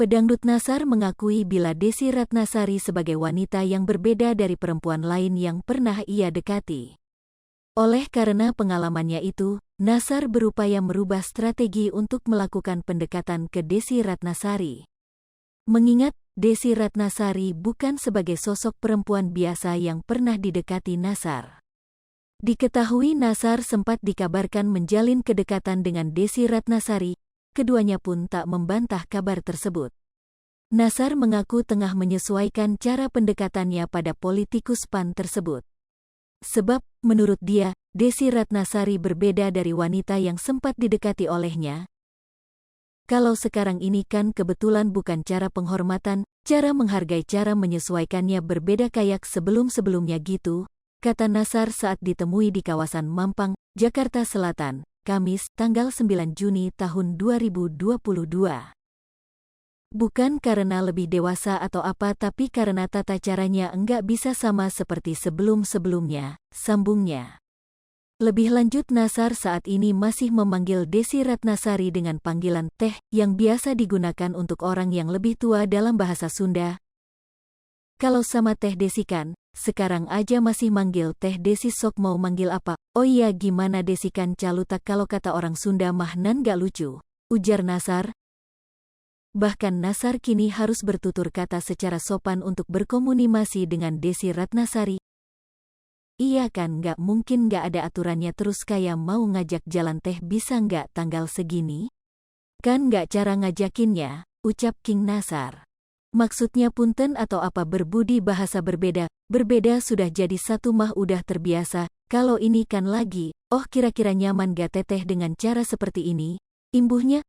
Pedangdut Nassar mengakui bila Desy Ratnasari sebagai wanita yang berbeda dari perempuan lain yang pernah ia dekati. Oleh karena pengalamannya itu, Nassar berupaya merubah strategi untuk melakukan pendekatan ke Desy Ratnasari. Mengingat, Desy Ratnasari bukan sebagai sosok perempuan biasa yang pernah didekati Nassar. Diketahui Nassar sempat dikabarkan menjalin kedekatan dengan Desy Ratnasari, keduanya pun tak membantah kabar tersebut. Nassar mengaku tengah menyesuaikan cara pendekatannya pada politikus PAN tersebut. Sebab, menurut dia, Desy Ratnasari berbeda dari wanita yang sempat didekati olehnya. Kalau sekarang ini kan kebetulan bukan cara penghormatan, cara menghargai, cara menyesuaikannya berbeda kayak sebelum-sebelumnya gitu, kata Nassar saat ditemui di kawasan Mampang, Jakarta Selatan, Kamis, tanggal 9 Juni tahun 2022. Bukan karena lebih dewasa atau apa tapi karena tata caranya enggak bisa sama seperti sebelum-sebelumnya, sambungnya. Lebih lanjut Nassar saat ini masih memanggil Desy Ratnasari dengan panggilan Teh yang biasa digunakan untuk orang yang lebih tua dalam bahasa Sunda. Kalau sama Teh Desy kan, sekarang aja masih manggil Teh Desy sok mau manggil apa? Oh iya gimana Desy kan calutak kalau kata orang Sunda mah nan gak lucu, ujar Nassar. Bahkan Nassar kini harus bertutur kata secara sopan untuk berkomunikasi dengan Desy Ratnasari. Iya kan gak mungkin gak ada aturannya terus kayak mau ngajak jalan Teh bisa gak tanggal segini? Kan gak cara ngajakinnya, ucap King Nassar. Maksudnya punten atau apa berbudi bahasa berbeda sudah jadi satu mah udah terbiasa, kalau ini kan lagi, oh kira-kira nyaman gak Teteh dengan cara seperti ini, imbuhnya.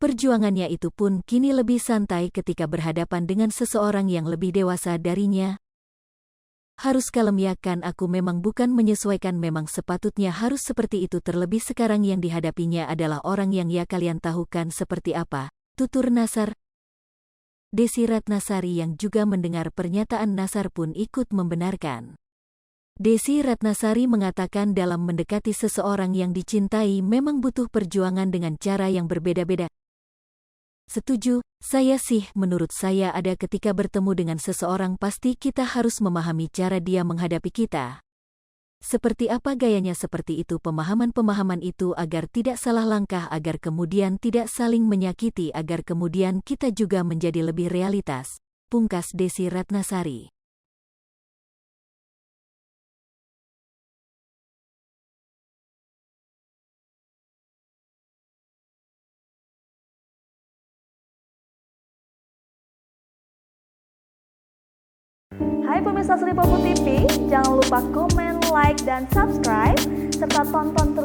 Perjuangannya itu pun kini lebih santai ketika berhadapan dengan seseorang yang lebih dewasa darinya. Harus kalem ya kan aku memang bukan menyesuaikan memang sepatutnya harus seperti itu terlebih sekarang yang dihadapinya adalah orang yang ya kalian tahu kan seperti apa, tutur Nassar. Desy Ratnasari yang juga mendengar pernyataan Nassar pun ikut membenarkan. Desy Ratnasari mengatakan dalam mendekati seseorang yang dicintai memang butuh perjuangan dengan cara yang berbeda-beda. Setuju, saya sih menurut saya ada ketika bertemu dengan seseorang pasti kita harus memahami cara dia menghadapi kita. Seperti apa gayanya seperti itu pemahaman-pemahaman itu agar tidak salah langkah agar kemudian tidak saling menyakiti agar kemudian kita juga menjadi lebih realitas, pungkas Desy Ratnasari. Hai pemirsa Sri Popo TV, jangan lupa komen, like, dan subscribe, serta tonton